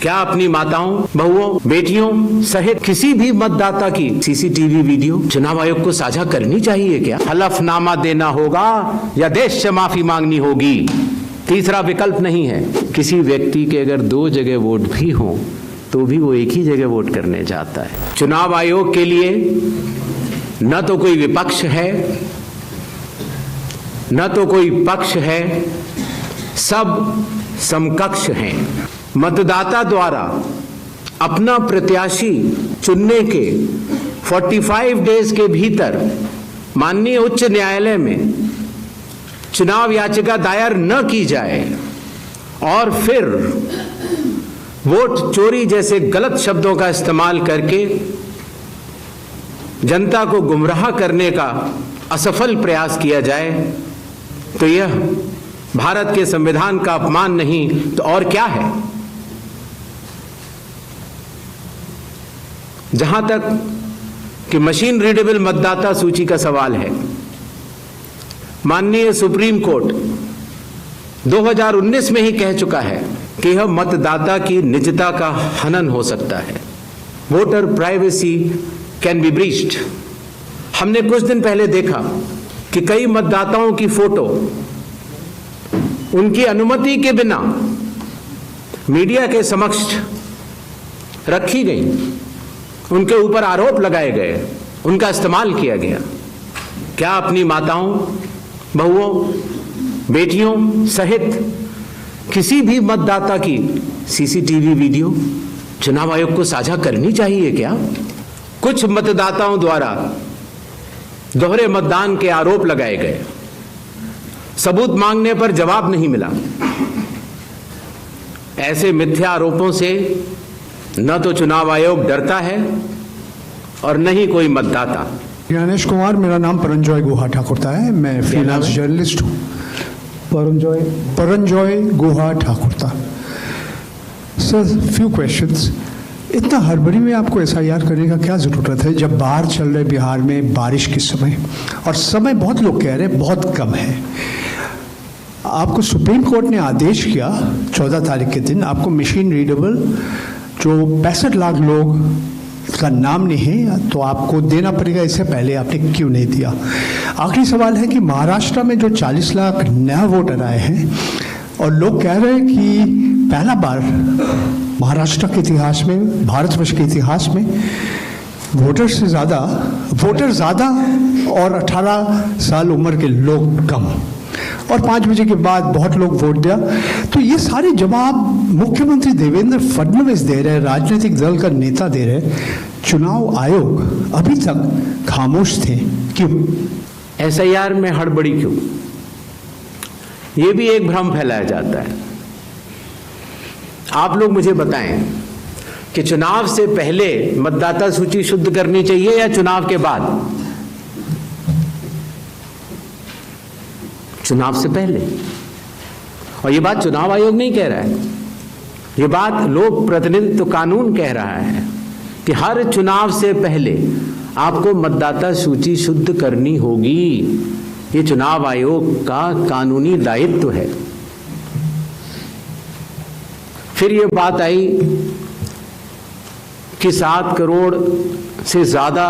क्या अपनी माताओं, बहुओं, बेटियों सहित किसी भी मतदाता की सीसीटीवी वीडियो चुनाव आयोग को साझा करनी चाहिए क्या? हलफनामा देना होगा या देश से माफी मांगनी होगी, तीसरा विकल्प नहीं है। किसी व्यक्ति के अगर 2 जगह वोट भी हो तो भी वो एक ही जगह वोट करने जाता है। चुनाव आयोग के लिए न तो कोई विपक्ष है न तो कोई पक्ष है, सब समकक्ष हैं। मतदाता द्वारा अपना प्रत्याशी चुनने के 45 डेज के भीतर माननीय उच्च न्यायालय में चुनाव याचिका दायर न की जाए और फिर वोट चोरी जैसे गलत शब्दों का इस्तेमाल करके जनता को गुमराह करने का असफल प्रयास किया जाए तो यह भारत के संविधान का अपमान नहीं तो और क्या है। जहां तक कि मशीन रीडेबल मतदाता सूची का सवाल है, माननीय सुप्रीम कोर्ट 2019 में ही कह चुका है कि यह मतदाता की निजता का हनन हो सकता है। Voter privacy can be breached. हमने कुछ दिन पहले देखा कि कई मतदाताओं की फोटो उनकी अनुमति के बिना मीडिया के समक्ष रखी गई, उनके ऊपर आरोप लगाए गए, उनका इस्तेमाल किया गया। क्या अपनी माताओं, बहुओं, बेटियों सहित किसी भी मतदाता की सीसीटीवी वीडियो चुनाव आयोग को साझा करनी चाहिए क्या? कुछ मतदाताओं द्वारा दोहरे मतदान के आरोप लगाए गए, सबूत मांगने पर जवाब नहीं मिला। ऐसे मिथ्या आरोपों से न तो चुनाव आयोग डरता है और न ही कोई मतदाता। ज्ञानेश कुमार, मेरा नाम परंजॉय गुहा ठाकुरता है, मैं फ्रीलांस जर्नलिस्ट हूँ। Paranjoy Guha Thakurta. Sir, few questions. इतना हड़बड़ी में आपको एसआईआर करने का क्या ज़रूरत है जब बाहर चल रहे बिहार में बारिश के समय, और समय बहुत लोग कह रहे हैं बहुत कम है। आपको सुप्रीम कोर्ट ने आदेश किया 14 तारीख के दिन, आपको मशीन रीडेबल जो 65 लाख लोग का नाम नहीं है तो आपको देना पड़ेगा। इससे पहले आपने क्यों नहीं दिया? आखिरी सवाल है कि महाराष्ट्र में जो 40 लाख नया वोटर आए हैं और लोग कह रहे हैं कि पहला बार महाराष्ट्र के इतिहास में, भारतवर्ष के इतिहास में वोटर ज़्यादा और 18 साल उम्र के लोग कम, और 5 बजे के बाद बहुत लोग वोट दिया। तो ये सारे जवाब मुख्यमंत्री देवेंद्र फडणवीस दे रहे हैं, राजनीतिक दल का नेता दे रहे हैं, चुनाव आयोग अभी तक खामोश थे। क्यों? एसआईआर में हड़बड़ी क्यों? ये भी एक भ्रम फैलाया जाता है। आप लोग मुझे बताएं कि चुनाव से पहले मतदाता सूची शुद्ध करनी चाहिए या चुनाव के बाद? चुनाव से पहले। और ये बात चुनाव आयोग नहीं कह रहा है, ये बात लोक प्रतिनिधित्व कानून कह रहा है कि हर चुनाव से पहले आपको मतदाता सूची शुद्ध करनी होगी। ये चुनाव आयोग का कानूनी दायित्व है। फिर ये बात आई कि 7 करोड़ से ज्यादा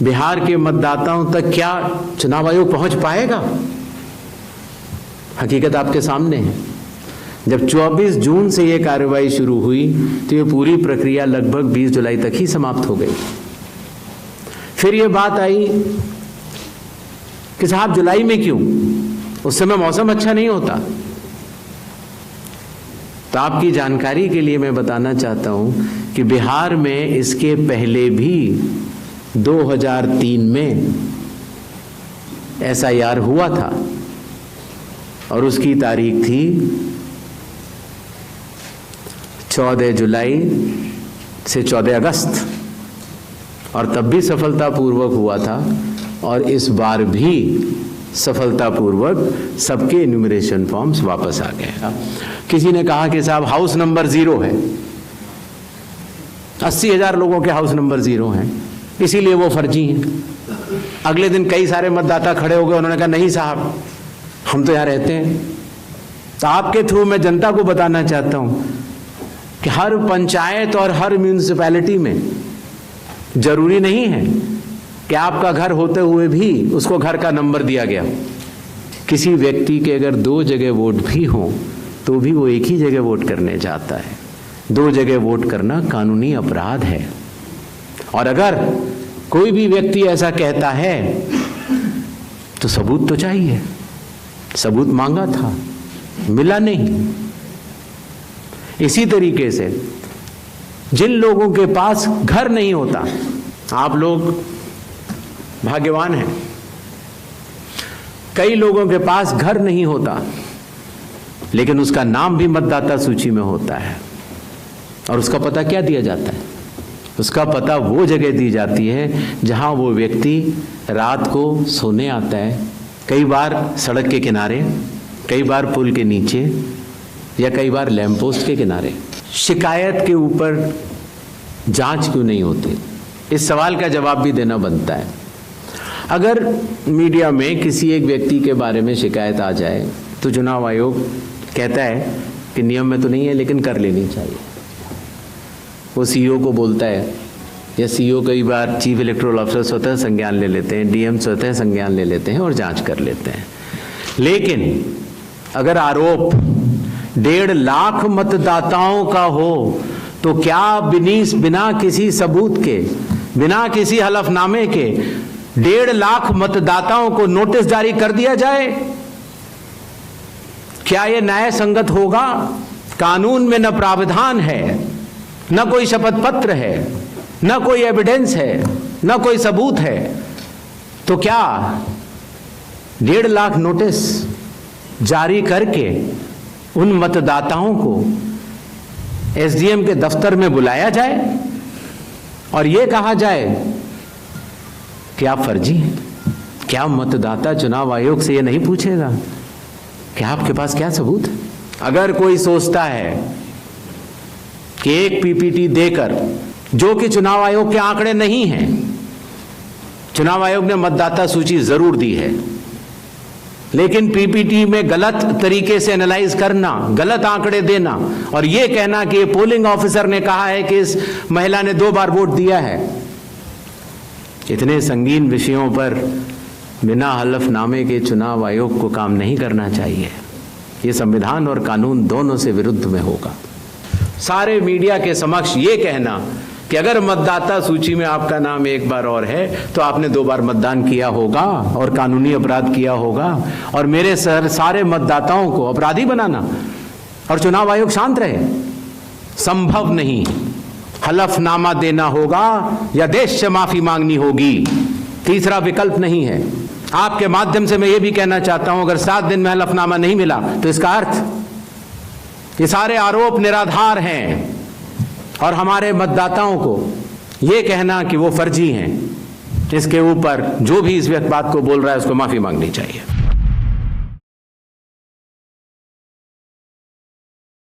बिहार के मतदाताओं तक क्या चुनाव आयोग पहुंच पाएगा? हकीकत आपके सामने है। जब 24 जून से ये कार्रवाई शुरू हुई तो ये पूरी प्रक्रिया लगभग 20 जुलाई तक ही समाप्त हो गई। फिर ये बात आई कि साहब जुलाई में क्यों? उस समय मौसम अच्छा नहीं होता। तो आपकी जानकारी के लिए मैं बताना चाहता हूं कि बिहार में इसके पहले भी 2003 में एसआईआर हुआ था और उसकी तारीख थी 14 जुलाई से 14 अगस्त, और तब भी सफलतापूर्वक हुआ था और इस बार भी सफलतापूर्वक सबके इन्यूमरेशन फॉर्म्स वापस आ गए। किसी ने कहा कि साहब हाउस नंबर 0 है, 80,000 लोगों के हाउस नंबर 0 हैं, इसीलिए वो फर्जी हैं। अगले दिन कई सारे मतदाता खड़े हो गए, उन्होंने कहा नहीं साहब हम तो यहाँ रहते हैं। तो आपके थ्रू मैं जनता को बताना चाहता हूँ कि हर पंचायत और हर म्यूनिसिपैलिटी में जरूरी नहीं है कि आपका घर होते हुए भी उसको घर का नंबर दिया गया। किसी व्यक्ति के अगर 2 जगह वोट भी हो तो भी वो एक ही जगह वोट करने जाता है। 2 जगह वोट करना कानूनी अपराध है। और अगर कोई भी व्यक्ति ऐसा कहता है तो सबूत तो चाहिए। सबूत मांगा था, मिला नहीं। इसी तरीके से जिन लोगों के पास घर नहीं होता, आप लोग भाग्यवान हैं, कई लोगों के पास घर नहीं होता लेकिन उसका नाम भी मतदाता सूची में होता है। और उसका पता क्या दिया जाता है? उसका पता वो जगह दी जाती है जहां वो व्यक्ति रात को सोने आता है, कई बार सड़क के किनारे, कई बार पुल के नीचे, या कई बार लैंप पोस्ट के किनारे। शिकायत के ऊपर जांच क्यों नहीं होती? इस सवाल का जवाब भी देना बनता है। अगर मीडिया में किसी एक व्यक्ति के बारे में शिकायत आ जाए तो चुनाव आयोग कहता है कि नियम में तो नहीं है लेकिन कर लेनी चाहिए। वो सीईओ को बोलता है, या सीईओ कई बार चीफ इलेक्टोरल ऑफिसर स्वतः संज्ञान ले लेते हैं, डीएम स्वतः संज्ञान ले लेते हैं और जांच कर लेते हैं। लेकिन अगर आरोप 1.5 लाख मतदाताओं का हो तो क्या बिना किसी सबूत के, बिना किसी हलफनामे के 1.5 लाख मतदाताओं को नोटिस जारी कर दिया जाए? क्या यह न्याय संगत होगा? कानून में न प्रावधान है, न कोई शपथ पत्र है, न कोई एविडेंस है, न कोई सबूत है। तो क्या 1.5 लाख नोटिस जारी करके उन मतदाताओं को एसडीएम के दफ्तर में बुलाया जाए और यह कहा जाए कि आप फर्जी हैं? क्या मतदाता चुनाव आयोग से यह नहीं पूछेगा कि आपके पास क्या सबूत है? अगर कोई सोचता है कि एक पीपीटी देकर, जो कि चुनाव आयोग के आंकड़े नहीं हैं, चुनाव आयोग ने मतदाता सूची जरूर दी है, लेकिन पीपीटी में गलत तरीके से एनालाइज करना, गलत आंकड़े देना और यह कहना कि ये पोलिंग ऑफिसर ने कहा है कि इस महिला ने 2 बार वोट दिया है, इतने संगीन विषयों पर बिना हलफनामे के चुनाव आयोग को काम नहीं करना चाहिए। ये संविधान और कानून दोनों से विरुद्ध में होगा। सारे मीडिया के समक्ष ये कहना कि अगर मतदाता सूची में आपका नाम एक बार और है तो आपने 2 बार मतदान किया होगा और कानूनी अपराध किया होगा, और मेरे सारे मतदाताओं को अपराधी बनाना और चुनाव आयोग शांत रहे, संभव नहीं। हलफनामा देना होगा या देश से माफी मांगनी होगी, तीसरा विकल्प नहीं है। आपके माध्यम से मैं ये भी कहना चाहता हूं, अगर 7 दिन में हलफनामा नहीं मिला तो इसका अर्थ ये सारे आरोप निराधार हैं और हमारे मतदाताओं को ये कहना कि वो फर्जी हैं, इसके ऊपर जो भी इस बात को बोल रहा है उसको माफी मांगनी चाहिए।